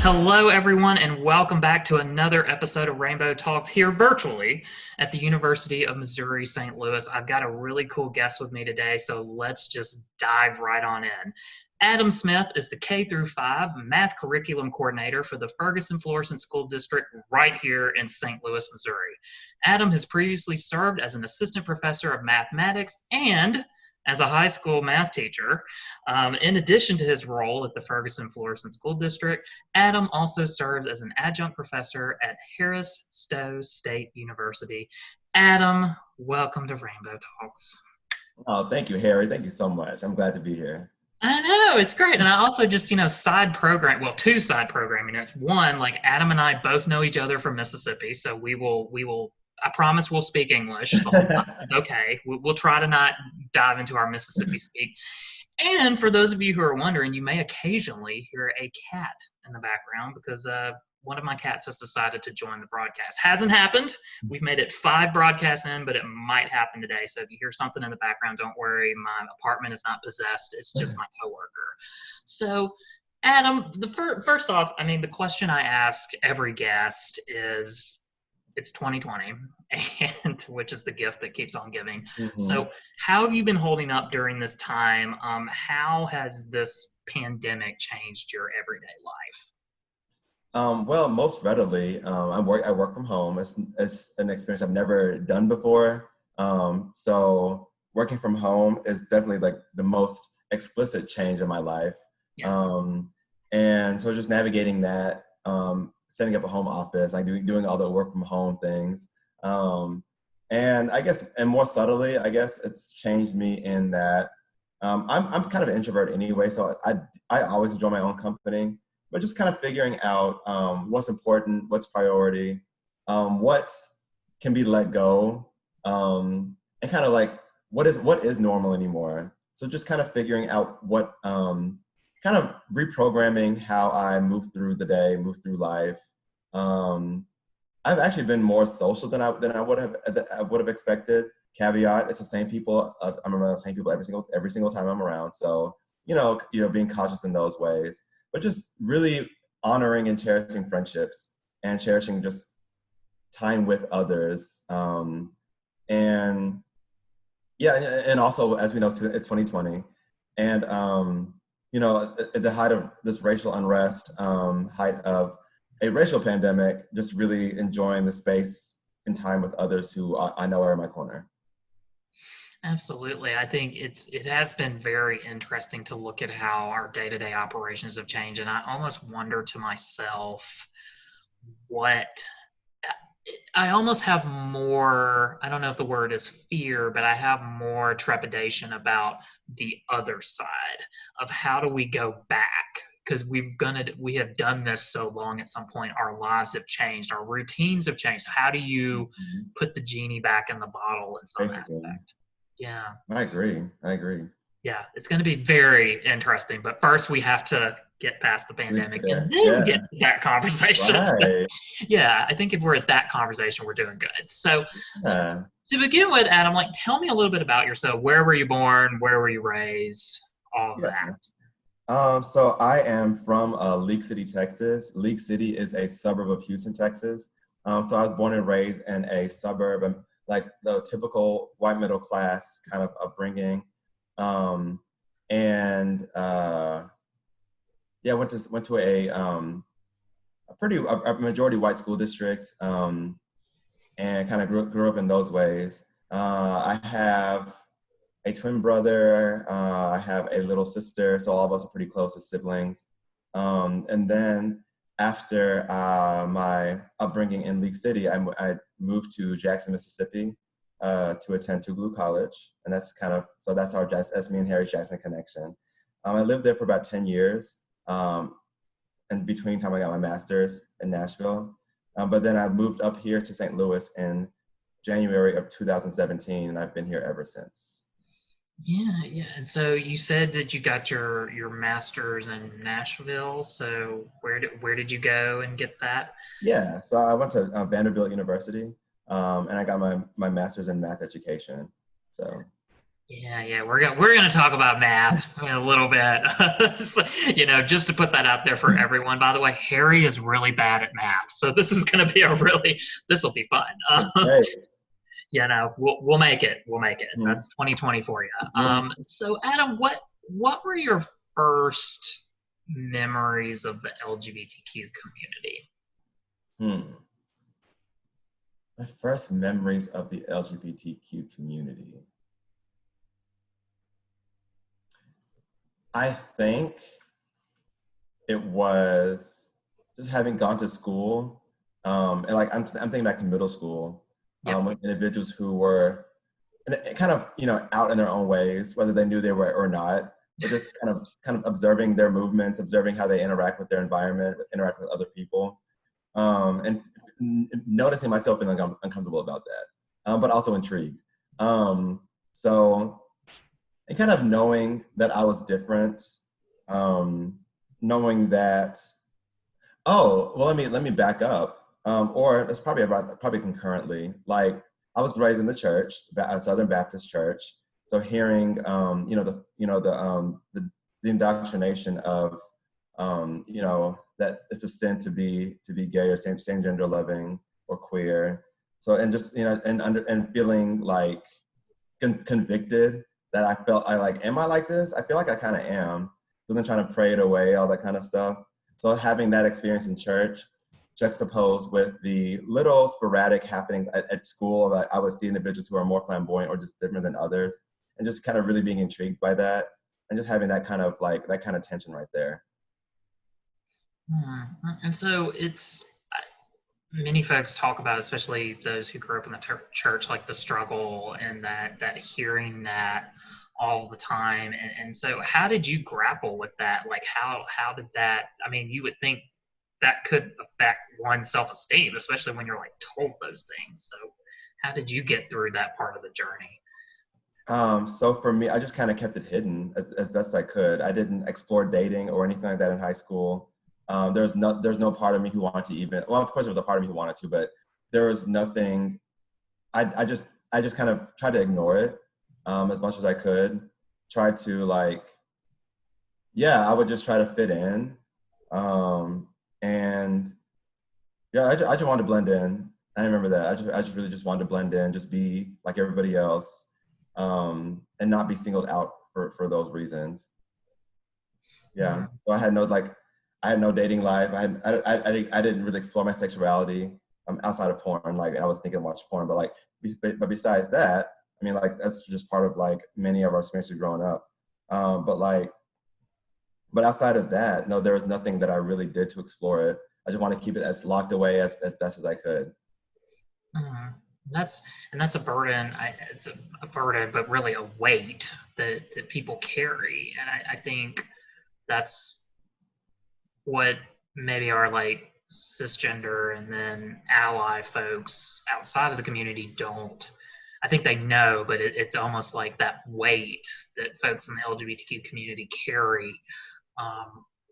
Hello, everyone, and welcome back to another episode of Rainbow Talks here virtually at the University of Missouri, St. Louis. I've got a really cool guest with me today, so let's just dive right on in. Adam Smith is the K through 5 math curriculum coordinator for the Ferguson-Florissant School District right here in St. Louis, Missouri. Adam has previously served as an assistant professor of mathematics and as a high school math teacher. In addition to his role at the Ferguson-Florissant School District, Adam also serves as an adjunct professor at Harris-Stowe State University. Adam, welcome to Rainbow Talks. Oh, thank you, Harry. Thank you so much. I'm glad to be here. I know, it's great. And I also just, side program, well, two side programming. It's one, like Adam and I both know each other from Mississippi, so we will I promise we'll speak English. Okay, we'll try to not dive into our Mississippi speak. And for those of you who are wondering, you may occasionally hear a cat in the background because one of my cats has decided to join the broadcast. Hasn't happened. We've made it 5 broadcasts in, but it might happen today. So if you hear something in the background, don't worry. My apartment is not possessed. It's just my coworker. So Adam, first off, the question I ask every guest is, it's 2020, and which is the gift that keeps on giving. Mm-hmm. So how have you been holding up during this time? How has this pandemic changed your everyday life? Well, most readily, I work from home. It's an experience I've never done before. So working from home is definitely like the most explicit change in my life. Yeah. And so just navigating that, setting up a home office, like doing all the work from home things. And I guess, and more subtly, I guess it's changed me in that I'm kind of an introvert anyway, so I always enjoy my own company, but just kind of figuring out what's important, what's priority, what can be let go, and kind of like what is normal anymore. So just kind of figuring out what, kind of reprogramming how I move through the day, move through life. I've actually been more social than I would have expected. Caveat: it's the same people. I'm around the same people every single time I'm around. So being cautious in those ways, but just really honoring and cherishing friendships and cherishing just time with others. And also, as we know, it's 2020, and at the height of this racial unrest, height of a racial pandemic, just really enjoying the space and time with others who I know are in my corner. Absolutely. I think it has been very interesting to look at how our day-to-day operations have changed. And I almost wonder to myself I almost have more, I don't know if the word is fear, but I have more trepidation about the other side of how do we go back? Because we have done this so long. At some point, our lives have changed, our routines have changed. How do you put the genie back in the bottle in some aspect? Yeah. I agree. Yeah, it's going to be very interesting. But first, we have to get past the pandemic and then get to that conversation. Right. Yeah, I think if we're at that conversation, we're doing good. So to begin with, Adam, tell me a little bit about yourself. Where were you born? Where were you raised? All of that. So I am from League City, Texas. League City is a suburb of Houston, Texas. So I was born and raised in a suburb, like the typical white middle class kind of upbringing. Went to a majority white school district, and kind of grew up in those ways. I have a twin brother. I have a little sister, so all of us are pretty close as siblings. And then after my upbringing in League City, I moved to Jackson, Mississippi, to attend Tougaloo College, and that's me and Harry's Jackson connection. I lived there for about 10 years, and between time I got my master's in Nashville, but then I moved up here to St. Louis in January of 2017, and I've been here ever since. Yeah. And so you said that you got your master's in Nashville. So where did you go and get that? Yeah, so I went to Vanderbilt University, and I got my master's in math education. So Yeah, we're gonna talk about math in a little bit. So, just to put that out there for everyone. By the way, Harry is really bad at math, so this is gonna be this will be fun. Right. We'll make it. We'll make it. Mhm. That's 2020 for you. Mhm. So Adam, what were your first memories of the LGBTQ community? Hmm. My first memories of the LGBTQ community. I think it was just having gone to school, and like I'm thinking back to middle school, Yep. with individuals who were kind of out in their own ways, whether they knew they were or not, but just kind of observing their movements, observing how they interact with their environment, interact with other people, and noticing myself feeling uncomfortable about that, but also intrigued. So and kind of knowing that I was different, knowing that, oh, well, let me back up. Or it's probably concurrently. Like I was raised in the church, a Southern Baptist church. So hearing, the indoctrination of, that it's a sin to be gay or same gender loving or queer. So and just and feeling like convicted that I felt I like, am I like this? I feel like I kind of am. So then trying to pray it away, all that kind of stuff. So having that experience in church juxtaposed with the little sporadic happenings at school that I would see individuals who are more flamboyant or just different than others, and just kind of really being intrigued by that, and just having that kind of tension right there. And so many folks talk about, especially those who grew up in the church, like the struggle and that hearing that all the time. And so how did you grapple with that? Like how did that, I mean, you would think that could affect one's self-esteem, especially when you're like told those things. So how did you get through that part of the journey? So for me, I just kind of kept it hidden as best I could. I didn't explore dating or anything like that in high school. There's no part of me who wanted to even, well, of course there was a part of me who wanted to, but there was nothing. I just kind of tried to ignore it, as much as I could. Tried to yeah, I would just try to fit in. And yeah, I just wanted to blend in. I remember that. I just really just wanted to blend in, just be like everybody else, and not be singled out for those reasons. Yeah. Mhm. So I had no dating life. I didn't really explore my sexuality, outside of porn. Like I was thinking watch porn, but but besides that, I mean, like that's just part of like many of our experiences growing up. But outside of that, no, there was nothing that I really did to explore it. I just want to keep it as locked away as best as I could. Mhm. That's that's a burden. It's a burden, but really a weight that people carry, and I think that's what maybe our like cisgender and then ally folks outside of the community don't. I think they know, but it's almost like that weight that folks in the LGBTQ community carry,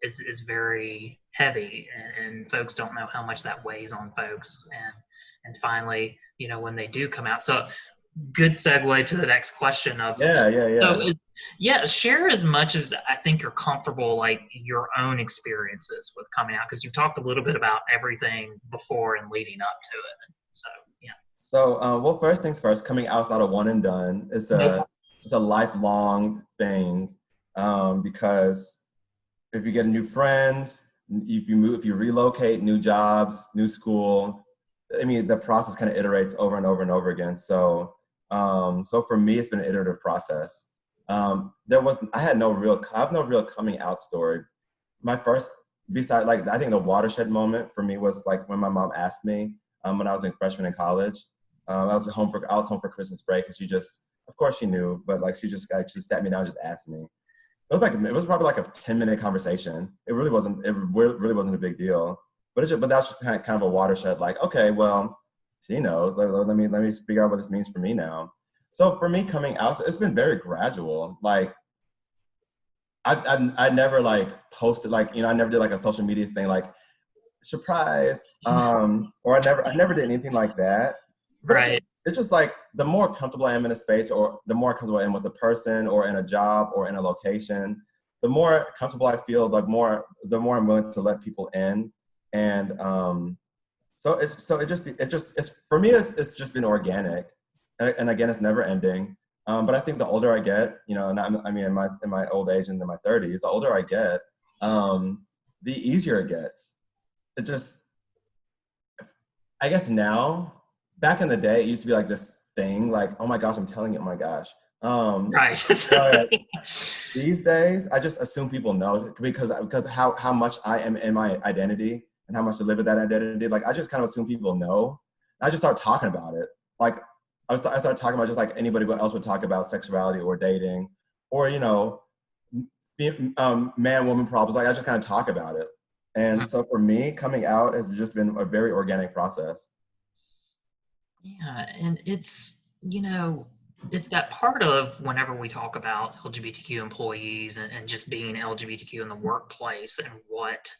is very heavy, and folks don't know how much that weighs on folks. And finally, when they do come out, so good segue to the next question of Yeah, yeah, so yeah. yeah, share as much as I think you're comfortable, like your own experiences with coming out, because you talked a little bit about everything before and leading up to it. So yeah. So, well, first things first, coming out is not a one and done. Nope. It's a lifelong thing, because if you get new friends, if you move, if you relocate, new jobs, new school, I mean, the process kind of iterates over and over and over again. So, so for me, it's been an iterative process. I have no real coming out story. My first, beside like, I think the watershed moment for me was like when my mom asked me, when I was a freshman in college. I was home for Christmas break, and she just, of course she knew, but like she sat me down, and just asked me. It was probably like a 10-minute conversation. Really wasn't a big deal. But that's just kind of a watershed. Like, okay, well, she knows. Let me figure out what this means for me now. So for me coming out, it's been very gradual. Like I never like posted like, I never did like a social media thing like surprise, or I never did anything like that. But Right. it's just like the more comfortable I am in a space, or the more comfortable I am with a person or in a job or in a location, the more comfortable I feel, the more I'm willing to let people in. And it's for me, it's just been organic. And again, it's never ending. But I think the older I get, you know, and in my old age and in my 30s, the older I get, the easier it gets. It just, I guess now, back in the day, it used to be like this thing, like, oh my gosh, I'm telling you, oh my gosh. Right. But these days, I just assume people know, because how much I am in my identity and how much I live with that identity. Like, I just kind of assume people know. I just start talking about it. Like, I started talking about just like anybody else would talk about sexuality or dating, or, you know, man-woman problems. Like, I just kind of talk about it. And so for me, coming out has just been a very organic process. Yeah, and it's, you know, it's that part of whenever we talk about LGBTQ employees and just being LGBTQ in the workplace and what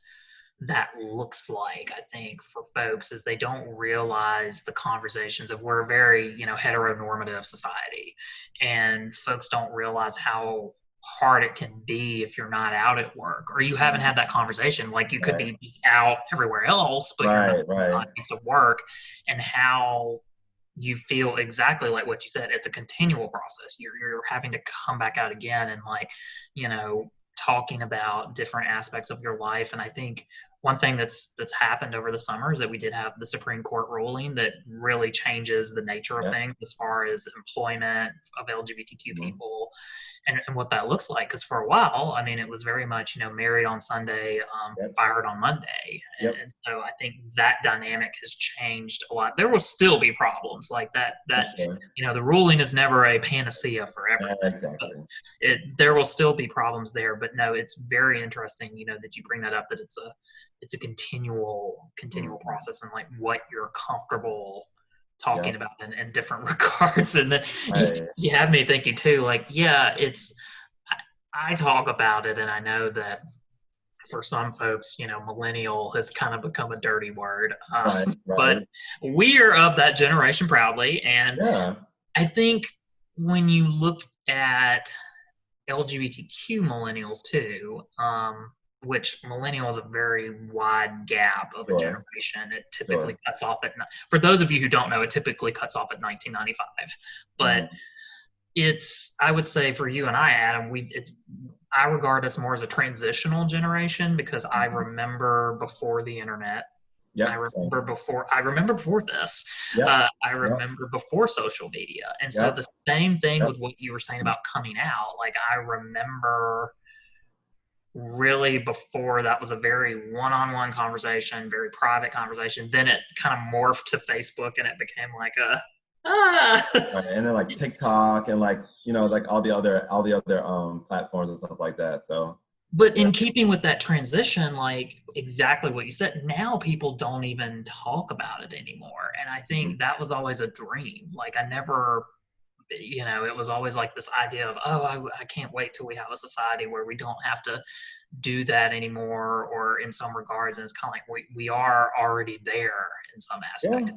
that looks like, I think, for folks, is they don't realize the conversations of, we're a very, you know, heteronormative society, and folks don't realize how hard it can be if you're not out at work, or you haven't had that conversation. Like, you could be out everywhere else, but you're not in the context of work, and how you feel exactly like what you said. It's a continual process. You're having to come back out again, and, like, you know, talking about different aspects of your life. And I think one thing that's happened over the summer is that we did have the Supreme Court ruling that really changes the nature of things as far as employment of LGBTQ people and what that looks like. Because for a while, I mean, it was very much, you know, married on Sunday, fired on Monday. And so I think that dynamic has changed a lot. There will still be problems like that, you know, the ruling is never a panacea for everything. Exactly. There will still be problems there, but no, it's very interesting, you know, that you bring that up, that it's a continual process, and like what you're comfortable talking about in different regards. And then you have me thinking too, like, yeah, I talk about it, and I know that for some folks, you know, millennial has kind of become a dirty word, but we are of that generation proudly. And I think when you look at LGBTQ millennials too, which millennial is a very wide gap of a generation. It typically cuts off at, for those of you who don't know, it typically cuts off at 1995. But I would say for you and I, Adam, I regard us more as a transitional generation, because I remember before the internet. I remember before this. I remember before social media. And so the same thing with what you were saying about coming out. Like, I remember really before that was a very one-on-one conversation, very private conversation. Then it kind of morphed to Facebook, and it became like and then like TikTok, and like, you know, like all the other platforms and stuff like that. So, but in keeping with that transition, like exactly what you said, now people don't even talk about it anymore. And I think that was always a dream. Like, I never, you know, it was always like this idea of, I can't wait till we have a society where we don't have to do that anymore, or in some regards. And it's kind of like we are already there in some aspect.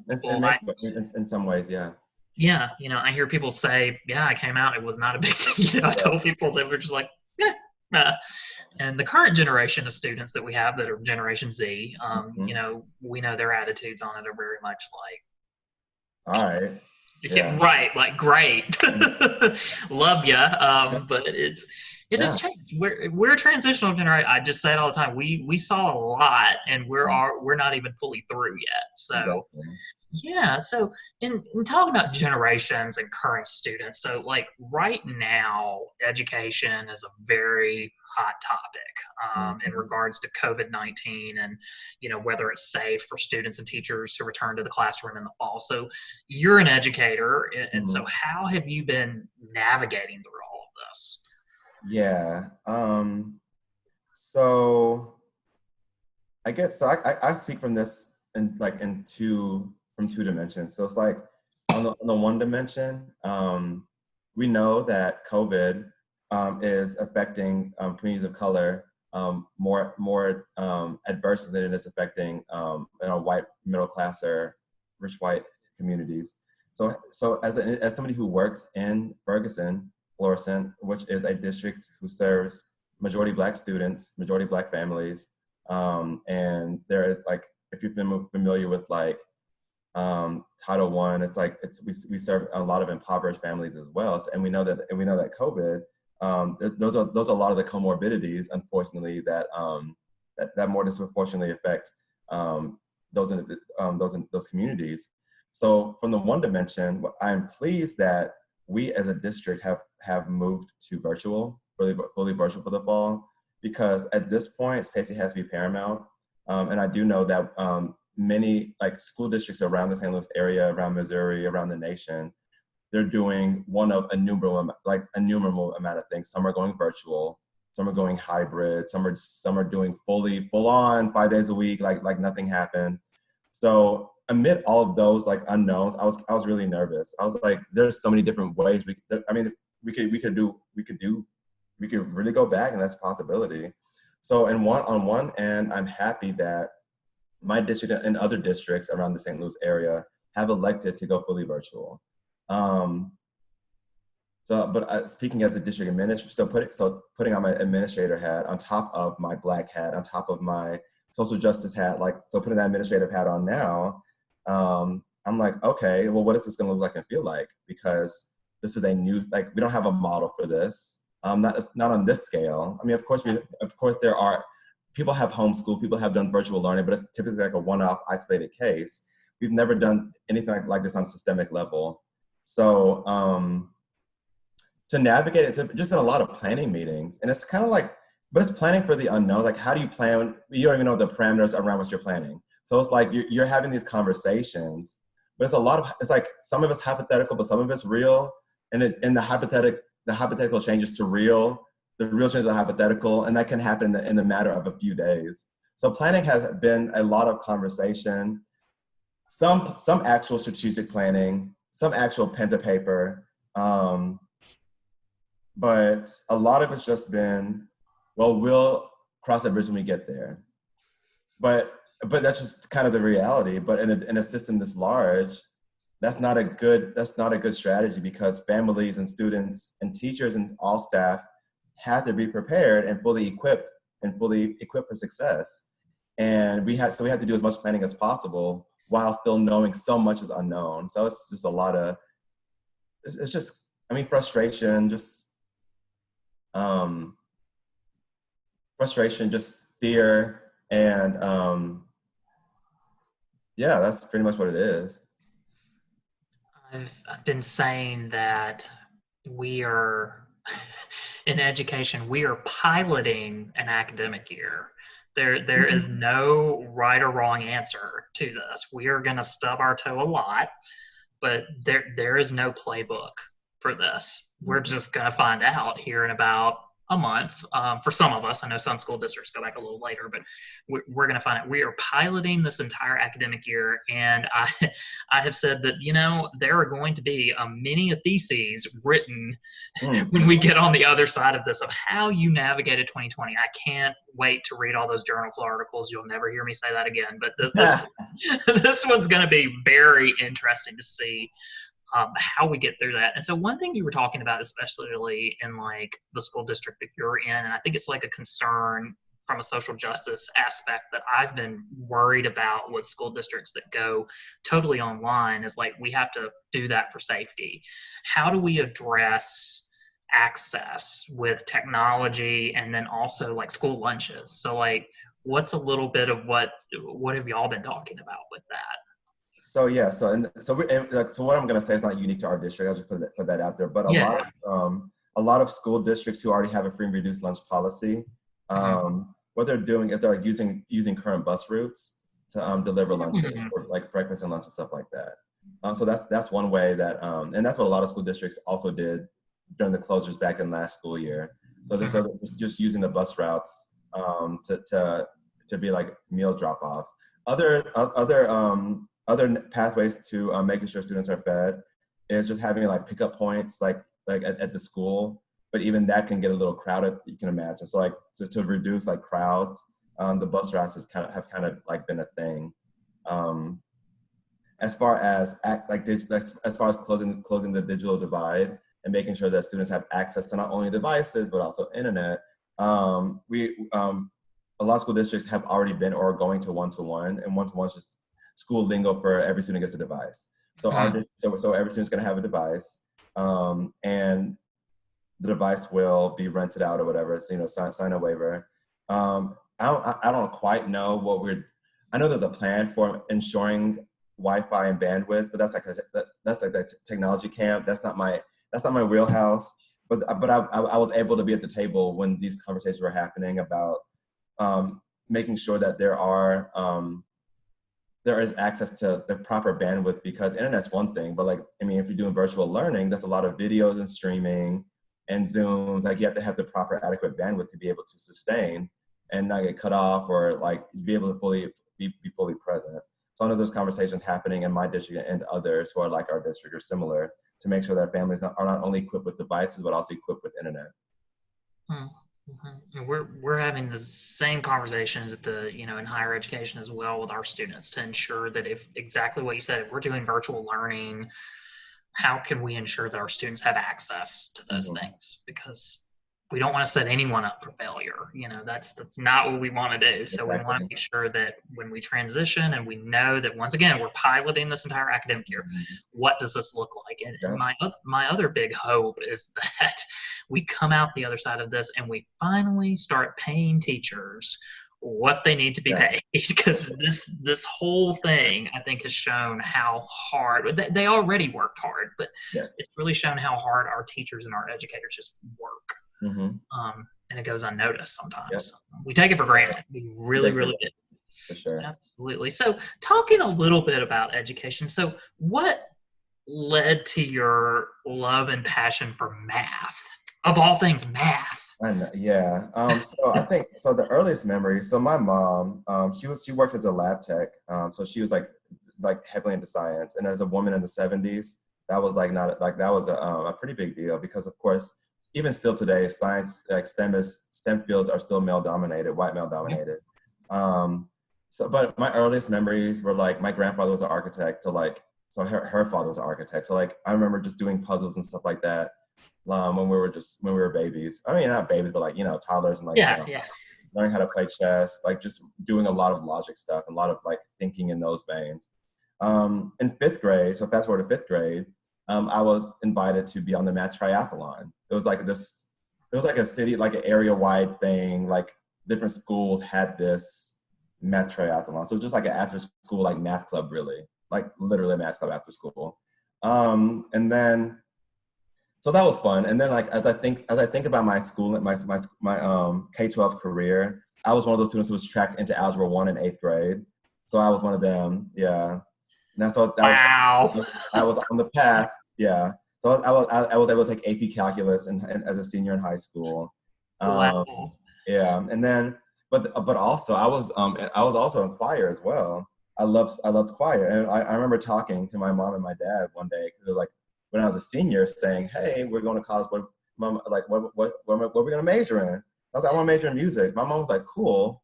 In some ways, yeah, you know, I hear people say, I came out, it was not a big deal. You know, I told people that were just like, and the current generation of students that we have that are Generation Z, you know, we know their attitudes on it are very much like, all right. Right, like, great, love ya, but it has changed. We're a transitional generation. I just say it all the time. We saw a lot, and we're not even fully through yet. So so in talking about generations and current students, so like right now, education is a very hot topic in regards to COVID-19, and, you know, whether it's safe for students and teachers to return to the classroom in the fall. So you're an educator, and so how have you been navigating through all of this? So I guess, so I speak from this from two dimensions. So it's like, on the one dimension, we know that COVID is affecting communities of color more adversely than it is affecting white middle class or rich white communities. So as somebody who works in Ferguson-Florissant, which is a district who serves majority Black students, majority Black families, and there is like, if you're familiar with like Title I, it's like we serve a lot of impoverished families as well. So, and we know that COVID, those are a lot of the comorbidities, unfortunately, that more disproportionately affect those in those communities. So from the one dimension, I'm pleased that we as a district have moved to virtual, fully virtual for the fall, because at this point, safety has to be paramount. And I do know that many like school districts around the St. Louis area, around Missouri, around the nation, they're doing one of innumerable amount of things. Some are going virtual, some are going hybrid, some are doing full on 5 days a week, like nothing happened. So amid all of those like unknowns, I was really nervous. I was like, there's so many different ways we could really go back, and that's a possibility. So on one end, I'm happy that my district and other districts around the St. Louis area have elected to go fully virtual. Speaking as a district administrator, putting on my administrator hat on top of my Black hat, on top of my social justice hat, putting that administrative hat on now, I'm like, okay, well, what is this going to look like and feel like? Because this is a new, we don't have a model for this. Not on this scale. I mean, of course there are, people have homeschooled, people have done virtual learning, but it's typically like a one-off isolated case. We've never done anything like this on a systemic level. So to navigate it's just been a lot of planning meetings, and it's kind of like, but it's planning for the unknown. Like, how do you plan? You don't even know the parameters around what you're planning. So it's like you're having these conversations, but it's like some of it's hypothetical, but some of it's real, and the hypothetical changes to real. The real changes are hypothetical, and that can happen in the matter of a few days. So planning has been a lot of conversation, some actual strategic planning, some actual pen to paper, but a lot of it's just been, well, we'll cross that bridge when we get there. But that's just kind of the reality. But in a system this large, that's not a good strategy, because families and students and teachers and all staff have to be prepared and fully equipped for success. And we have to do as much planning as possible while still knowing so much is unknown. So it's just a lot of, it's just, frustration, just fear, and yeah, that's pretty much what it is. I've been saying that we are, in education, we are piloting an academic year. There is no right or wrong answer to this. We are going to stub our toe a lot, but there is no playbook for this. We're just going to find out here in about a month. For some of us, I know some school districts go back a little later, but we're going to find out. We are piloting this entire academic year, and I have said that, there are going to be many a theses written when we get on the other side of this, of how you navigated 2020. I can't wait to read all those journal articles. You'll never hear me say that again, but this one's going to be very interesting to see how we get through that. And so one thing you were talking about, especially in like the school district that you're in, and I think it's like a concern from a social justice aspect that I've been worried about with school districts that go totally online, is like, we have to do that for safety. How do we address access with technology, and then also like school lunches? So like, what's a little bit of what have y'all been talking about with that? So yeah, so what I'm going to say is not unique to our district. I'll just put that out there. But a lot of school districts who already have a free and reduced lunch policy, what they're doing is they're using current bus routes to deliver lunches, or like breakfast and lunch and stuff like that. So that's one way that, and that's what a lot of school districts also did during the closures back in last school year. So they're just using the bus routes to be like meal drop-offs. Other pathways to making sure students are fed is just having like pickup points like at the school, but even that can get a little crowded, you can imagine. So like to reduce like crowds, the bus routes have kind of like been a thing. as far as as far as closing the digital divide and making sure that students have access to not only devices but also internet, a lot of school districts have already been or are going to one-to-one, and one-to-one is just school lingo for every student gets a device. So so every student's going to have a device, and the device will be rented out or whatever. It's, sign a waiver. I don't quite know I know there's a plan for ensuring Wi-Fi and bandwidth, but that's like the technology camp. That's not my wheelhouse. But I was able to be at the table when these conversations were happening about making sure that there is access to the proper bandwidth, because internet's one thing, but if you're doing virtual learning, there's a lot of videos and streaming and Zooms. You have to have the proper adequate bandwidth to be able to sustain and not get cut off, or be able to be fully present. So I know there's conversations happening in my district and others who are like our district or similar, to make sure that families are not only equipped with devices, but also equipped with internet. And we're having the same conversations at in higher education as well with our students, to ensure that if exactly what you said, if we're doing virtual learning, how can we ensure that our students have access to those things? Because we don't want to set anyone up for failure. That's not what we want to do. So we want to make sure that when we transition, and we know that once again, we're piloting this entire academic year, what does this look like? And my other big hope is that we come out the other side of this and we finally start paying teachers what they need to be paid, because this whole thing, I think, has shown how hard they already worked hard, but it's really shown how hard our teachers and our educators just work. And it goes unnoticed sometimes. We take it for granted. We really do. For sure. Absolutely. So talking a little bit about education, so what led to your love and passion for math? Of all things, math. Yeah. So I think the earliest memory. So my mom, she worked as a lab tech. So she was like heavily into science, and as a woman in the 70s, that was that was a pretty big deal, because of course, even still today, science, STEM fields are still white male dominated. But my earliest memories were my grandfather was an architect, so her father was an architect. So I remember just doing puzzles and stuff like that. When we were babies. I mean, not babies, but toddlers, and learning how to play chess, just doing a lot of logic stuff, and a lot of thinking in those veins. In 5th grade, so fast forward to 5th grade, I was invited to be on the math triathlon. It was a city, an area-wide thing. Different schools had this math triathlon. So just an after-school math club, really, literally a math club after school. And then. So that was fun. And then as I think about my school, my K-12 career, I was one of those students who was tracked into Algebra 1 in 8th grade. So I was one of them. Yeah. And so I was on the path. Yeah. So I was able to take AP Calculus and as a senior in high school. Yeah. And then, but also I was also in choir as well. I loved choir. And I remember talking to my mom and my dad one day, because they're when I was a senior, saying, "Hey, we're going to college. What are we going to major in?" I was like, "I want to major in music." My mom was like, "Cool,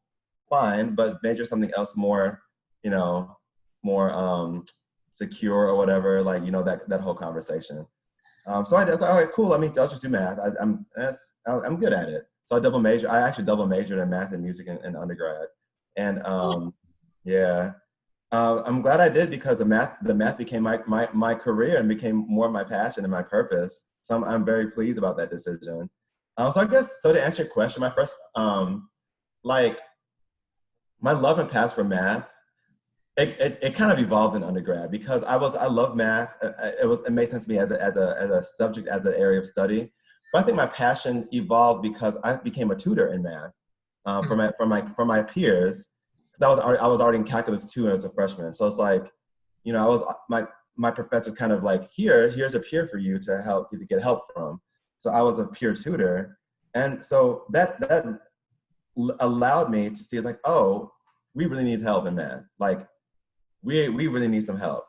fine, but major something else more, more secure or whatever." That whole conversation. So I was like, "All right, cool. I'll just do math. I'm good at it." So I actually double majored in math and music in undergrad, and yeah. I'm glad I did, because the math became my career and became more of my passion and my purpose. So I'm very pleased about that decision. So I guess, to answer your question, my first, my love and passion for math, it kind of evolved in undergrad, because I love math. It made sense to me as a subject, as an area of study. But I think my passion evolved because I became a tutor in math for my peers. Because I was already in Calculus 2 as a freshman. So it's my professor kind of here's a peer for you to get help from. So I was a peer tutor. And so that allowed me to see oh, we really need help in math. We really need some help.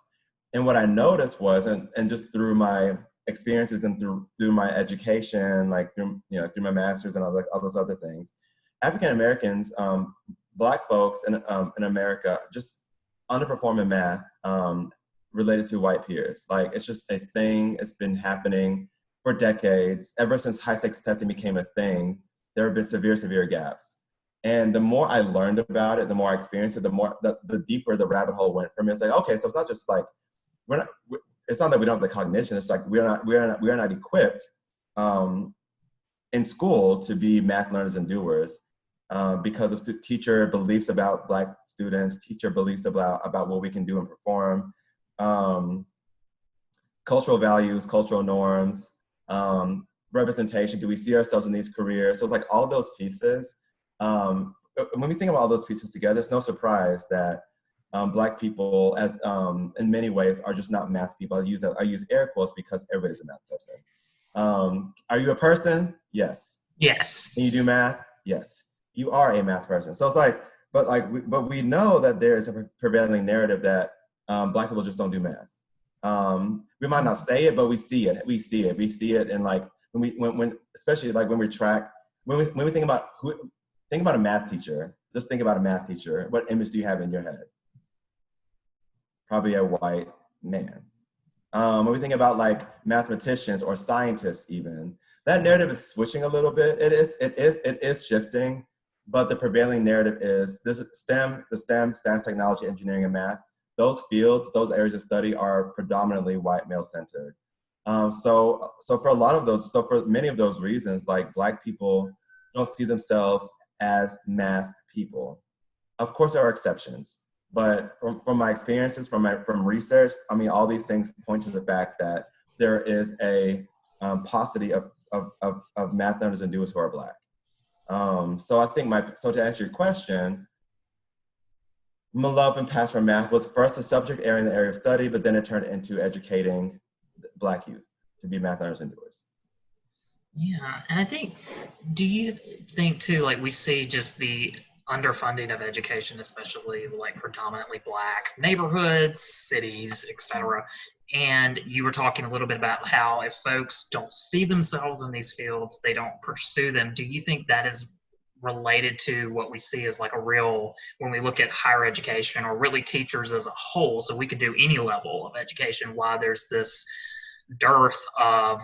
And what I noticed was, and just through my experiences and through my education, through my master's and all those other things, African Americans, Black folks in America just underperform in math related to white peers. Like, it's just a thing. It's been happening for decades. Ever since high-stakes testing became a thing, there have been severe gaps. And the more I learned about it, the more I experienced it, the deeper the rabbit hole went for me. It's like, okay, so it's not just like, it's not that we don't have the cognition. It's like we are not equipped in school to be math learners and doers because of teacher beliefs about Black students, teacher beliefs about what we can do and perform, cultural values, cultural norms, representation. Do we see ourselves in these careers? So it's like all those pieces. When we think about all those pieces together, it's no surprise that Black people, as in many ways, are just not math people. I use air quotes because everybody's a math person. Are you a person? Yes. Yes. Can you do math? Yes. You are a math person. So it's like, but we know that there is a prevailing narrative that Black people just don't do math. We might not say it, but we see it. We see it, and like when especially like when we think about a math teacher. Just think about a math teacher. What image do you have in your head? Probably a white man. When we think about like mathematicians or scientists, even that narrative is switching a little bit. It is shifting, but the prevailing narrative is the STEM, science, technology, engineering, and math. Those fields, those areas of study are predominantly white male centered. So for many of those reasons, like Black people don't see themselves as math people. Of course, there are exceptions. But from my experiences, from research, I mean, all these things point to the fact that there is a paucity of math learners and doers who are Black. So I think to answer your question, my love and passion for math was first a subject area in the area of study, but then it turned into educating Black youth to be math learners and doers. Yeah, and I think, do you think too, like we see just the underfunding of education, especially like predominantly Black neighborhoods, cities, etc. And you were talking a little bit about how if folks don't see themselves in these fields, they don't pursue them. Do you think that is related to what we see as like a real, when we look at higher education or really teachers as a whole, so we could do any level of education, why there's this dearth of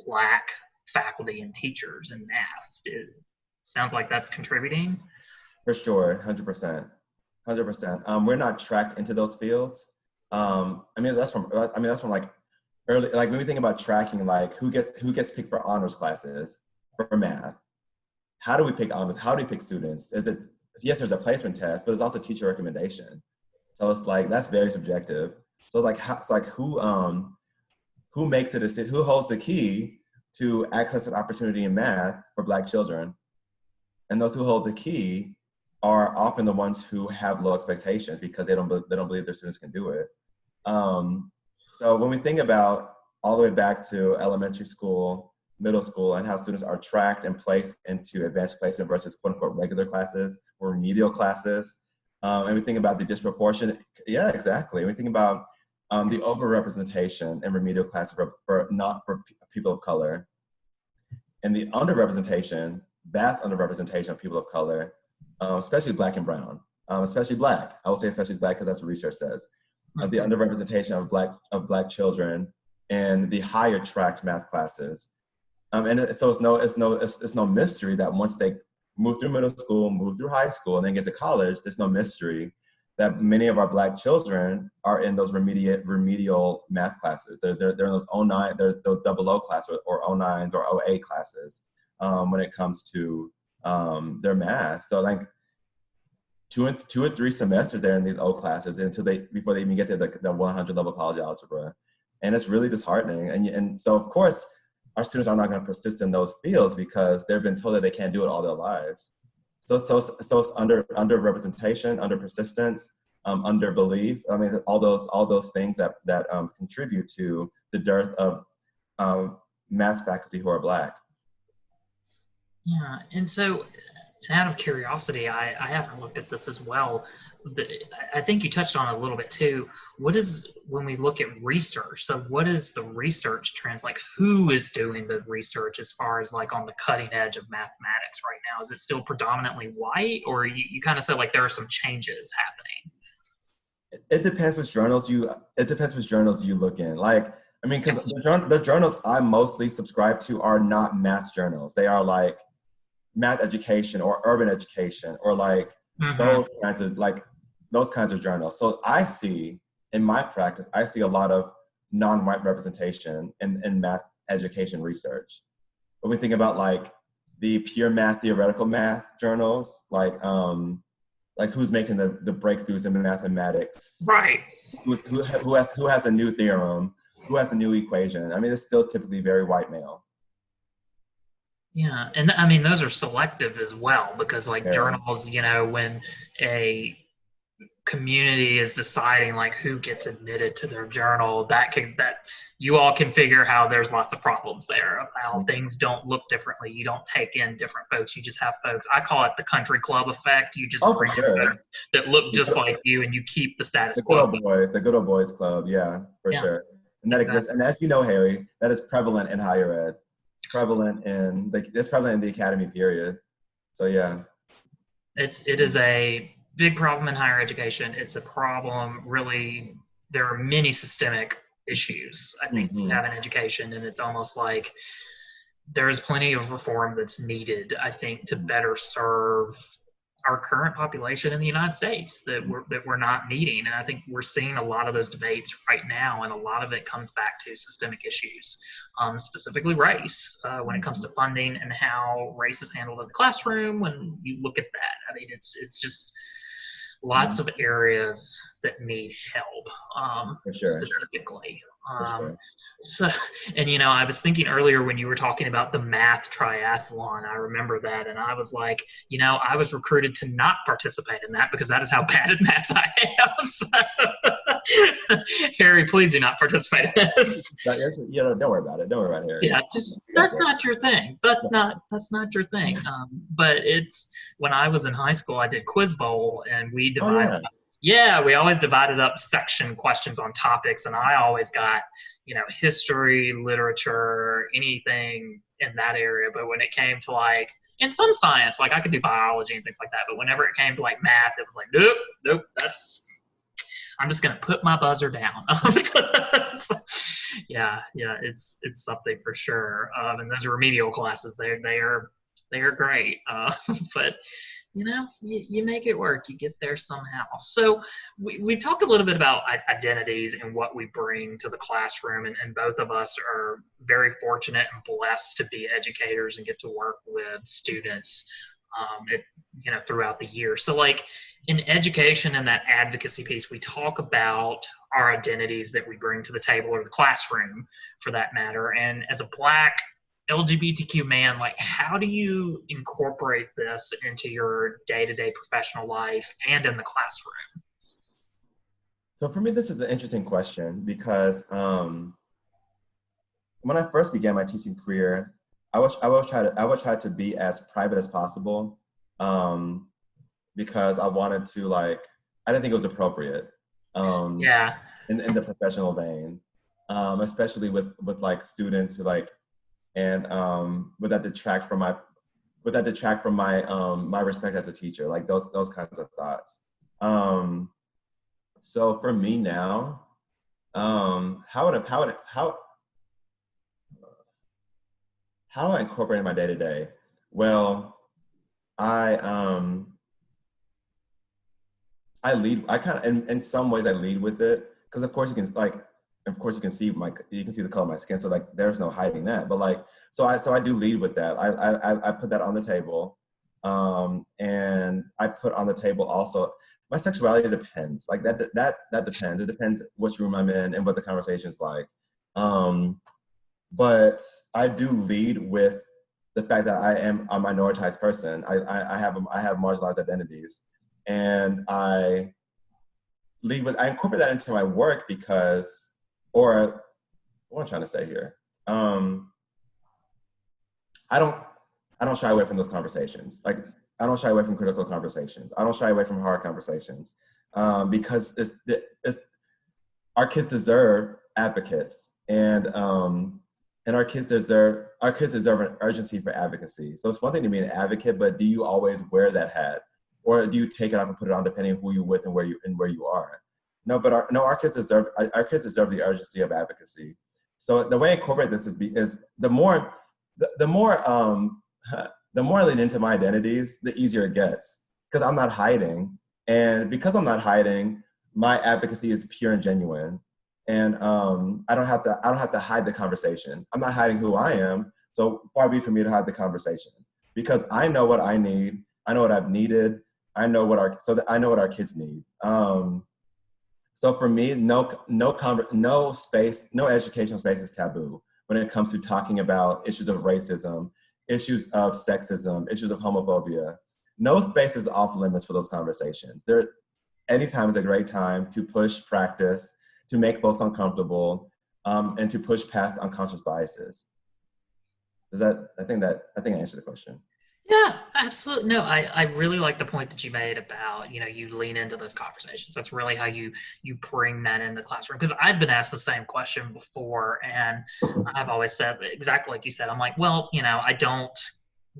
Black faculty and teachers in math? It sounds like that's contributing. For sure, 100%. We're not tracked into those fields. That's from like early, like when we think about tracking, like who gets picked for honors classes for math. How do we pick honors? How do we pick students? Yes, there's a placement test, but there's also teacher recommendation. So it's like, that's very subjective. So who makes a decision? Who holds the key to access an opportunity in math for Black children? And those who hold the key are often the ones who have low expectations because they don't believe their students can do it. So when we think about all the way back to elementary school, middle school, and how students are tracked and placed into advanced placement versus quote unquote regular classes or remedial classes, and we think about the disproportionate, yeah, exactly. We think about the overrepresentation in remedial classes for people of color, and the underrepresentation, vast underrepresentation of people of color, especially Black and brown, especially Black. I will say especially Black because that's what research says. The underrepresentation of Black children in the higher tracked math classes, so it's no mystery that once they move through middle school, move through high school, and then get to college, there's no mystery that many of our Black children are in those remedial math classes. They're in those 09, there's those 00 classes or 09s or 08 classes when it comes to their math. So like two or three semesters they're in these O classes before they even get to the 100 level college algebra. And it's really disheartening. And so of course, our students are not going to persist in those fields because they've been told that they can't do it all their lives. So it's under representation, under persistence, under belief. I mean, all those things that contribute to the dearth of math faculty who are Black. Yeah, and so out of curiosity, I haven't looked at this as well. I think you touched on it a little bit too. When we look at research, so what is the research trends? Like who is doing the research as far as like on the cutting edge of mathematics right now? Is it still predominantly white, or you kind of said like there are some changes happening? It depends which journals you look in. Like, I mean, because the journals I mostly subscribe to are not math journals. They are like math education or urban education or like those kinds of journals. So I see in my practice, I see a lot of non-white representation in math education research. When we think about like the pure math, theoretical math journals, like who's making the breakthroughs in mathematics, right? Who has a new theorem, who has a new equation. I mean, it's still typically very white male. Yeah, and I mean those are selective as well, because like Yeah. journals, when a community is deciding like who gets admitted to their journal, that you all can figure how there's lots of problems there of how things don't look differently. You don't take in different folks. You just have folks. I call it the country club effect. You just for sure. that look just like you, and you keep the status quo. The good old boys club. Yeah, for sure. And that exists. And as you know, Harry, that is prevalent in higher ed. It's prevalent in the academy period. So yeah. It is a big problem in higher education. It's a problem, really. There are many systemic issues, I think, we have in education, and it's almost like there's plenty of reform that's needed, I think, to better serve our current population in the United States that we're not meeting. And I think we're seeing a lot of those debates right now, and a lot of it comes back to systemic issues, specifically race, when it comes to funding and how race is handled in the classroom. When you look at that, I mean, it's just lots of areas that need help, specifically. So, and I was thinking earlier when you were talking about the math triathlon, I remember that, and I was like, I was recruited to not participate in that because that is how bad at math I am. So, Harry, please do not participate in this. Don't worry about it. Don't worry about it, Harry. Yeah, that's not your thing. That's not your thing. But it's when I was in high school, I did Quiz Bowl, and we divided. We always divided up section questions on topics, and I always got, history, literature, anything in that area. But when it came to like, in some science, like I could do biology and things like that, but whenever it came to like math, it was like, nope, I'm just going to put my buzzer down. Yeah, it's something for sure. And those remedial classes, they are great. But you make it work. You get there somehow. So we talked a little bit about identities and what we bring to the classroom, and both of us are very fortunate and blessed to be educators and get to work with students throughout the year. So like in education and that advocacy piece, we talk about our identities that we bring to the table, or the classroom for that matter. And as a Black LGBTQ man, like how do you incorporate this into your day-to-day professional life and in the classroom? So for me, this is an interesting question because when I first began my teaching career, I would try to be as private as possible because I wanted to I didn't think it was appropriate. In the professional vein, especially with like students who and would that detract from my my respect as a teacher, like those kinds of thoughts. So for me now, how I incorporate in my day to day. Well, I in some ways I lead with it because of course you can see the color of my skin, so there's no hiding that. But so I do lead with that. I put that on the table, and I put on the table also my sexuality depends. That depends. It depends which room I'm in and what the conversation's like. But I do lead with the fact that I am a minoritized person. I have marginalized identities, and I incorporate that into my work because. Or what I'm trying to say here, I don't shy away from those conversations. I don't shy away from critical conversations. I don't shy away from hard conversations because our kids deserve advocates, and our kids deserve an urgency for advocacy. So it's one thing to be an advocate, but do you always wear that hat, or do you take it off and put it on depending on who you're with and where you are? No, but our kids deserve the urgency of advocacy. So the way I incorporate this is the more I lean into my identities, the easier it gets, because I'm not hiding, and because I'm not hiding, my advocacy is pure and genuine, and I don't have to hide the conversation. I'm not hiding who I am, so far be for me to hide the conversation, because I know what I need, I know what I've needed, I know what our kids need. So for me, no educational space is taboo when it comes to talking about issues of racism, issues of sexism, issues of homophobia. No space is off limits for those conversations. Anytime is a great time to push practice, to make folks uncomfortable, and to push past unconscious biases. I think I answered the question. Yeah, absolutely. No, I really like the point that you made about, you lean into those conversations. That's really how you bring that in the classroom. Because I've been asked the same question before, and I've always said exactly like you said. I'm like, well, I don't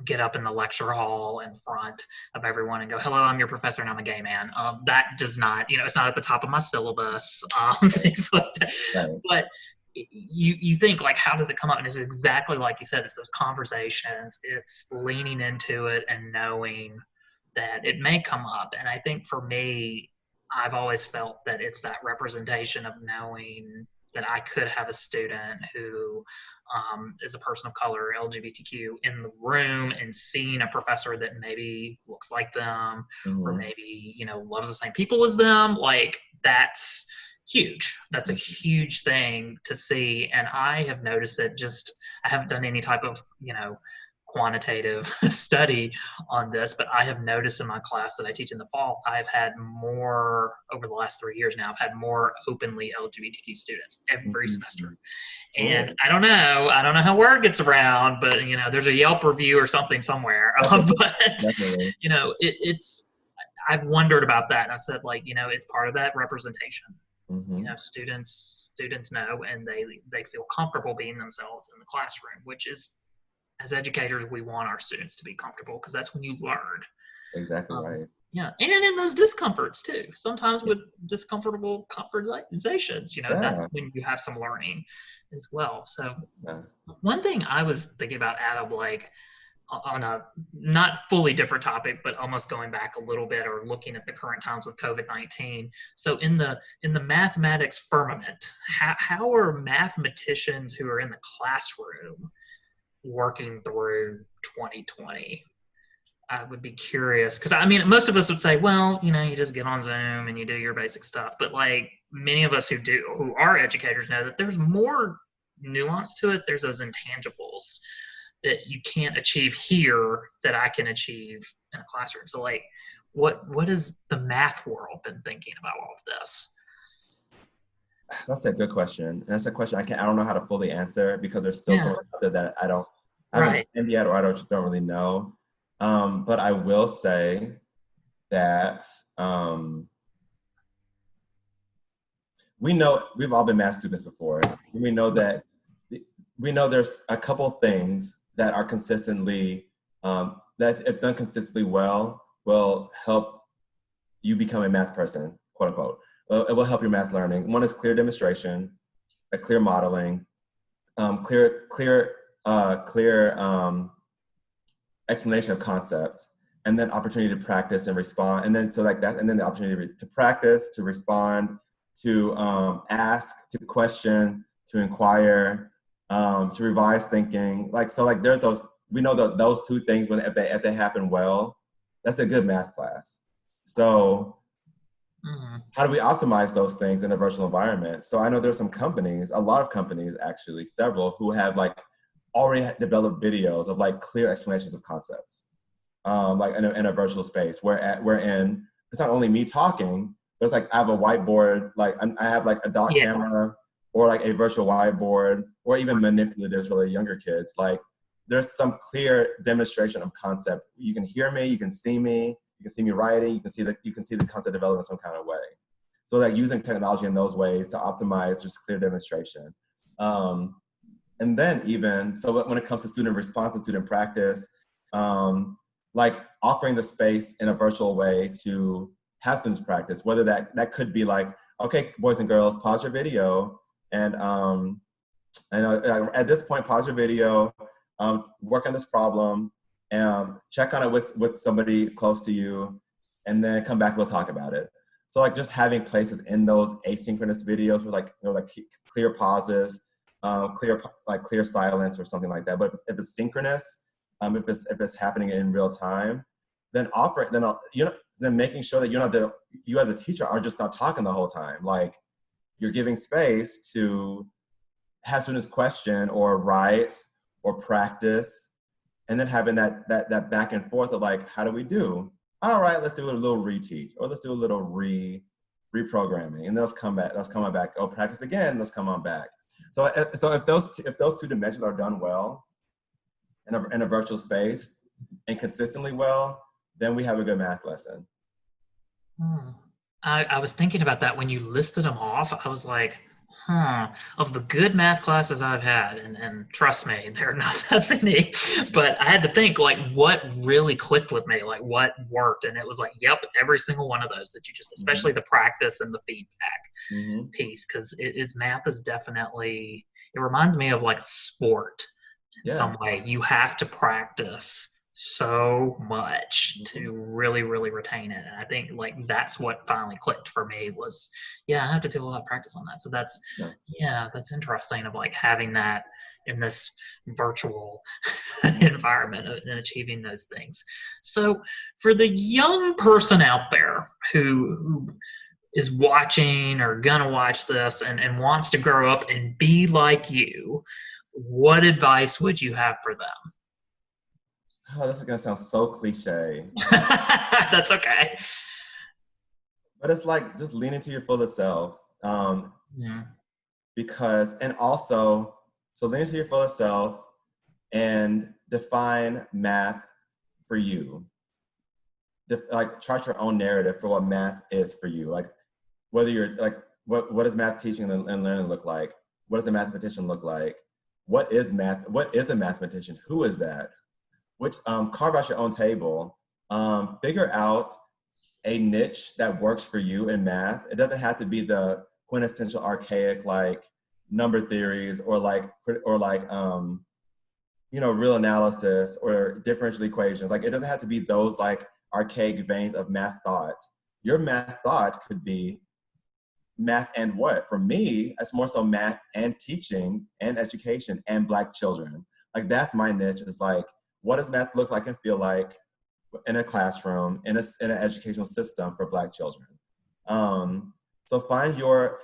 get up in the lecture hall in front of everyone and go, hello, I'm your professor and I'm a gay man. That does not, it's not at the top of my syllabus, things like that. Right. But you think, like, how does it come up? And it's exactly like you said, it's those conversations, it's leaning into it and knowing that it may come up. And I think for me, I've always felt that it's that representation of knowing that I could have a student who is a person of color, LGBTQ, in the room, and seeing a professor that maybe looks like them, or maybe, loves the same people as them. Like, that's huge. That's a huge thing to see. And I have noticed that I haven't done any type of, quantitative study on this, but I have noticed in my class that I teach in the fall, I've had more over the last 3 years now, I've had more openly LGBTQ students every semester. And I don't know how word gets around, but there's a Yelp review or something somewhere. But I've wondered about that. And I said, like, it's part of that representation. Students know, and they feel comfortable being themselves in the classroom, which is, as educators, we want our students to be comfortable, because that's when you learn. Exactly right. Yeah, and in those discomforts too. Sometimes with discomfortable conversations, that's when you have some learning as well. So one thing I was thinking about, Adam, like, on a not fully different topic, but almost going back a little bit, or looking at the current times with COVID-19. So in the mathematics firmament, how are mathematicians who are in the classroom working through 2020? I would be curious, because most of us would say, well, you just get on Zoom and you do your basic stuff. But like, many of us who are educators know that there's more nuance to it. There's those intangibles that you can't achieve here that I can achieve in a classroom. So like, what has the math world been thinking about all of this? That's a good question. And that's a question I don't know how to fully answer, because there's still so much out there that I haven't been yet, or I don't really know. But I will say that we know we've all been math students before. We know there's a couple things that are consistently, that if done consistently well, will help you become a math person, quote unquote. Well, it will help your math learning. One is clear demonstration, a clear modeling, clear explanation of concept, and then opportunity to practice and respond. And then the opportunity to practice, to respond, to ask, to question, to inquire, to revise thinking. There's those, we know that those two things, if they happen well, that's a good math class. So how do we optimize those things in a virtual environment? So I know there's some companies, a lot of companies actually, several, who have already developed videos of clear explanations of concepts, in a virtual space wherein it's not only me talking, but it's I have a whiteboard, I have a dot camera, or a virtual whiteboard, or even manipulatives for the younger kids. There's some clear demonstration of concept. You can hear me, you can see me writing, you can see the concept develop in some kind of way. So using technology in those ways to optimize just clear demonstration. And then so when it comes to student response and student practice, offering the space in a virtual way to have students practice, whether that could be okay, boys and girls, pause your video, and at this point, pause your video, work on this problem, and check on it with somebody close to you, and then come back, we'll talk about it. So like just having places in those asynchronous videos with like clear pauses, clear silence or something like that. But if it's synchronous, if it's happening in real time, then then making sure that you as a teacher are just not talking the whole time. Like you're giving space to have students question or write or practice, and then having that back and forth of like, how do we do? All right, let's do a little reteach, or let's do a little reprogramming, and let's come on back. Oh, practice again. Let's come on back. So if those two dimensions are done well in a virtual space and consistently well, then we have a good math lesson. I was thinking about that when you listed them off. I was like, of the good math classes I've had, and trust me, there are not that many, but I had to think like what really clicked with me, like what worked. And it was like, yep, every single one of those that you just, especially the practice and the feedback piece, because math is definitely, it reminds me of like a sport in some way. You have to practice so much to really, really retain it. And I think like that's what finally clicked for me was, I have to do a lot of practice on that. So that's, that's interesting of like having that in this virtual environment and achieving those things. So for the young person out there who is watching or gonna watch this and wants to grow up and be like you, what advice would you have for them? Oh, this is gonna sound so cliche. That's okay. But it's like just lean into your fullest self. Because, and also, so lean into your fullest self and define math for you. Like chart your own narrative for what math is for you. Like whether you're like, what does math teaching and learning look like? What does a mathematician look like? What is math? What is a mathematician? Who is that? Carve out your own table, figure out a niche that works for you in math. It doesn't have to be the quintessential archaic like number theories or real analysis or differential equations. Like it doesn't have to be those like archaic veins of math thought. Your math thought could be math and what? For me, it's more so math and teaching and education and Black children. Like that's my niche. Is like, what does math look like and feel like in a classroom, in an educational system for Black children? So find your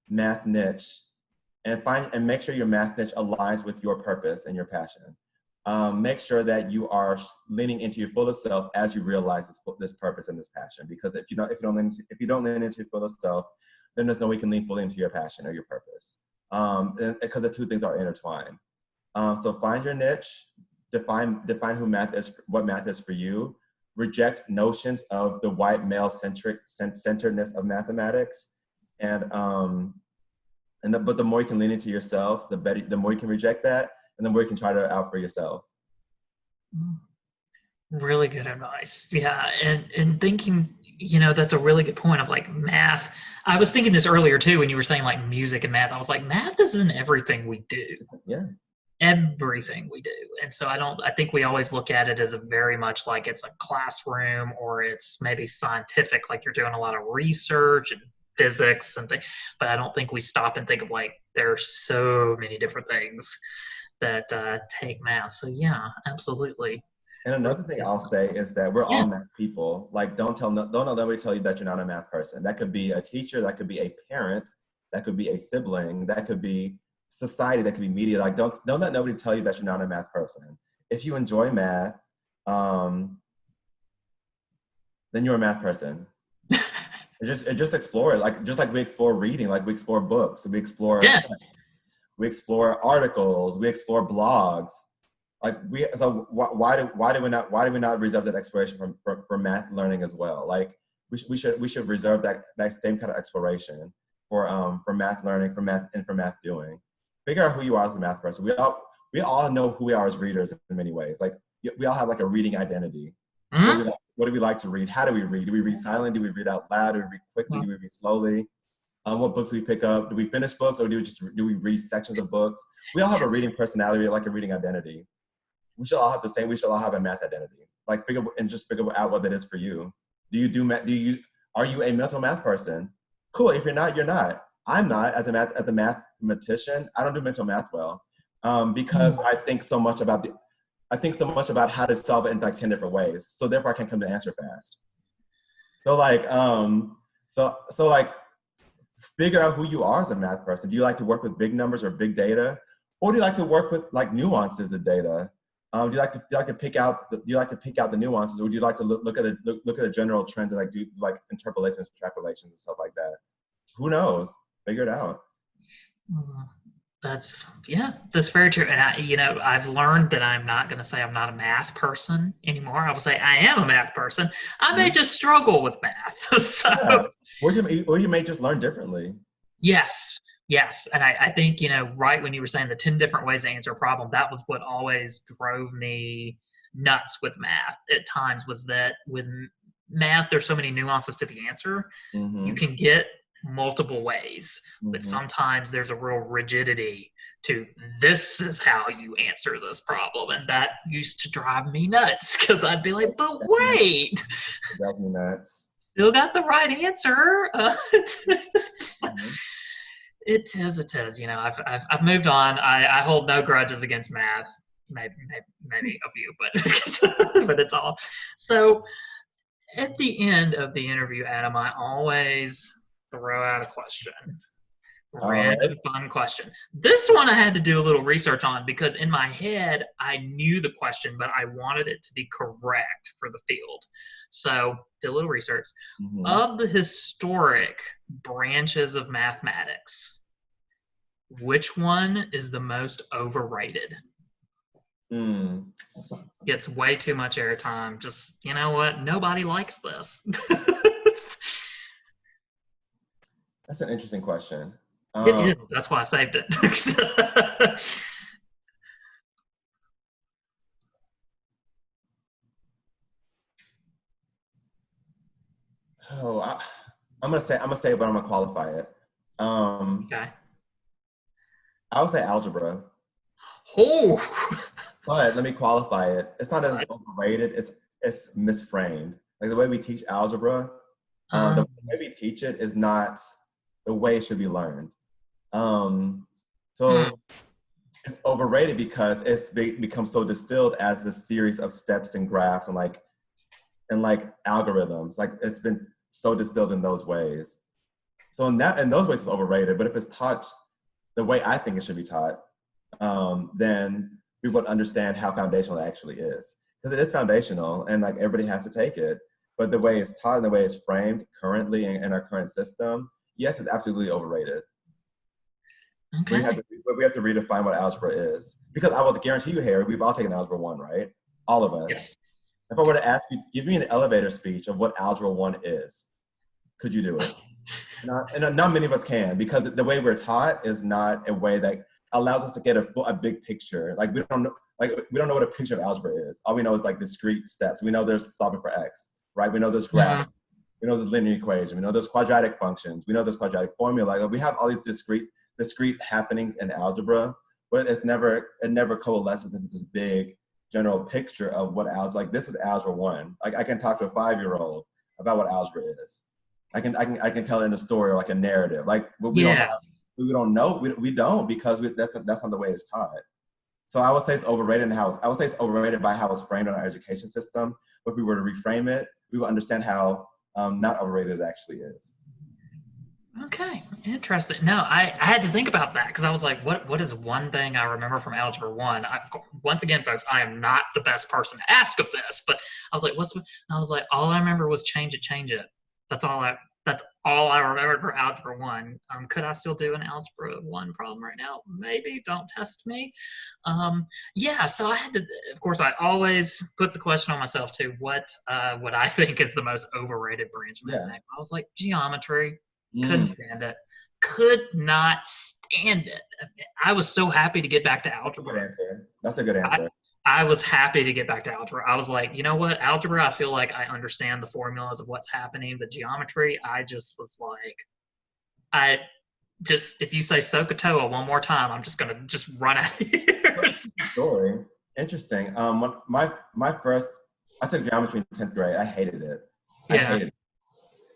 math niche and make sure your math niche aligns with your purpose and your passion. Make sure that you are leaning into your fullest self as you realize this purpose and this passion. Because if you don't lean into your fullest self, then there's no way you can lean fully into your passion or your purpose. Because the two things are intertwined. So find your niche, define who math is, what math is for you. Reject notions of the white male centeredness of mathematics, but the more you can lean into yourself, the more you can reject that, and the more you can try it out for yourself. Really good advice. Yeah, and thinking, that's a really good point of like math. I was thinking this earlier too when you were saying like music and math. I was like, math is in everything we do. Yeah. Everything we do. And so I think we always look at it as a very much like it's a classroom or it's maybe scientific, like you're doing a lot of research and physics and things, but I don't think we stop and think of like there are so many different things that take math. So yeah, absolutely. And another thing I'll say is that we're all math people. Like don't let nobody tell you that you're not a math person. That could be a teacher, that could be a parent, that could be a sibling, that could be society, that could be media. Like don't let nobody tell you that you're not a math person. If you enjoy math, then you're a math person. just explore it. Just like we explore reading, like we explore books, we explore texts, we explore articles, we explore blogs. Like why do we not reserve that exploration for math learning as well? Like we should reserve that same kind of exploration for math learning, for math doing. Figure out who you are as a math person. We all know who we are as readers in many ways. Like we all have like a reading identity. what do we like to read? How do we read? Do we read silently? Do we read out loud? Do we read quickly? Do we read slowly? What books do we pick up? Do we finish books, or do we read sections of books? We all have a reading personality, like a reading identity. We should all have the same. We should all have a math identity. Like figure out what that is for you. Are you a mental math person? Cool. If you're not, you're not. I'm not. As a mathematician, I don't do mental math well, because I think so much about how to solve it in like 10 different ways. So therefore, I can't come to an answer fast. So like, figure out who you are as a math person. Do you like to work with big numbers or big data, or do you like to work with like nuances of data? Do you like to pick out the nuances, or do you like to look at the general trends and like do like interpolations, extrapolations, and stuff like that? Who knows? Figure it out. That's very true. And I've learned that I'm not going to say I'm not a math person anymore. I will say I am a math person. I may just struggle with math. So. Yeah. Or you may just learn differently. Yes. And I think, right when you were saying the 10 different ways to answer a problem, that was what always drove me nuts with math at times, was that with math, there's so many nuances to the answer. You can get multiple ways, but sometimes there's a real rigidity to this is how you answer this problem. And that used to drive me nuts, because I'd be like, but wait. It drives me nuts. Still got the right answer. It is. I've moved on. I hold no grudges against math. Maybe a few, but but it's all. So at the end of the interview, Adam, I always throw out a question. Random fun question. This one I had to do a little research on, because in my head I knew the question, but I wanted it to be correct for the field. So did a little research. Of the historic branches of mathematics, which one is the most overrated? Gets way too much airtime. Just, you know what? Nobody likes this. That's an interesting question. It is. That's why I saved it. I'm gonna say it, but I'm gonna qualify it. Okay. I would say algebra. Oh. But let me qualify it. It's not as overrated. It's misframed. Like the way we teach algebra, the way we teach it is not the way it should be learned. So it's overrated because it's become so distilled as a series of steps and graphs and like algorithms. Like it's been so distilled in those ways. So in those ways it's overrated. But if it's taught the way I think it should be taught, then we would understand how foundational it actually is. Because it is foundational and like everybody has to take it. But the way it's taught and the way it's framed currently in our current system, yes, it's absolutely overrated. Okay. We have to redefine what algebra is. Because I will guarantee you, Harry, we've all taken Algebra 1, right? All of us. Yes. If I were to ask you, give me an elevator speech of what Algebra 1 is, could you do it? Not many of us can, because the way we're taught is not a way that allows us to get a big picture. Like we don't know what a picture of algebra is. All we know is like discrete steps. We know there's solving for x, right? We know there's graph. We know there's linear equation. We know there's quadratic functions. We know there's quadratic formula. Like we have all these discrete happenings in algebra, but it never coalesces into this big general picture of what algebra. Like this is algebra 1. Like I can talk to a 5-year-old about what algebra is. I can tell it in a story or like a narrative. Like we don't know. We don't, because that's not the way it's taught. So I would say it's overrated I would say it's overrated by how it's framed in our education system. But if we were to reframe it, we would understand how not overrated it actually is. Okay, interesting. No, I had to think about that, because I was like, what is one thing I remember from Algebra 1? Once again, folks, I am not the best person to ask of this, but I was like, all I remember was change it. That's all I remembered for Algebra 1. Could I still do an Algebra 1 problem right now? Maybe. Don't test me. So I had to, of course, I always put the question on myself too, what I think is the most overrated branch of mathematics. I was like, geometry. Couldn't stand it. Could not stand it. I was so happy to get back to algebra. That's a good answer. I was happy to get back to algebra. I was like, you know what, algebra, I feel like I understand the formulas of what's happening. The geometry, I just was like, I just, if you say SOHCAHTOA one more time, I'm just gonna just run out of here. Story. Interesting. My first, I took geometry in 10th grade. I hated it. I Yeah. hated it.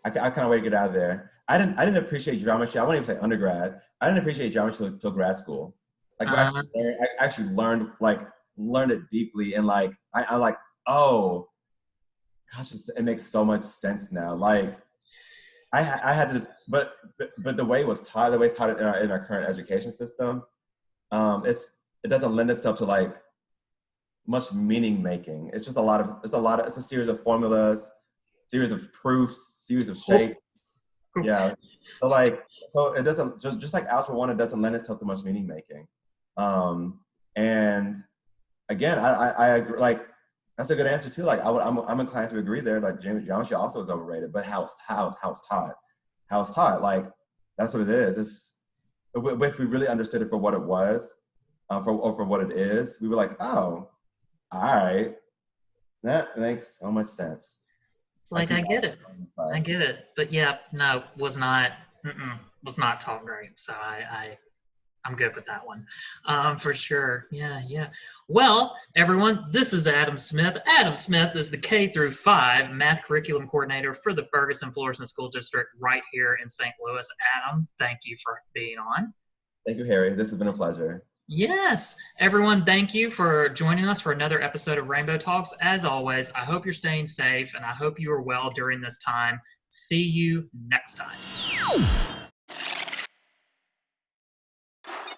I kind of wanted to get out of there. I didn't appreciate geometry. I wouldn't even say undergrad. I didn't appreciate geometry till grad school. Like I actually learned it deeply, and like I'm like, oh gosh, it makes so much sense now. Like I had to, but the way it was taught, the way it's taught in our current education system, it doesn't lend itself to like much meaning making. It's just it's a series of formulas, series of proofs, series of shapes. Yeah. So it doesn't, just like Algebra 1, it doesn't lend itself to much meaning making. And again, I agree, like, that's a good answer too. Like I'm inclined to agree there. Like geometry also is overrated, but how it's taught, like that's what it is. If we really understood it for what it was, for what it is, we were like, oh, all right, that makes so much sense. It's like, I get it. But yeah, no, was not taught great. So I'm good with that one, for sure. Yeah. Well, everyone, this is Adam Smith. Adam Smith is the K through 5 math curriculum coordinator for the Ferguson-Florissant School District right here in St. Louis. Adam, thank you for being on. Thank you, Harry. This has been a pleasure. Yes, everyone, thank you for joining us for another episode of Rainbow Talks. As always, I hope you're staying safe, and I hope you are well during this time. See you next time.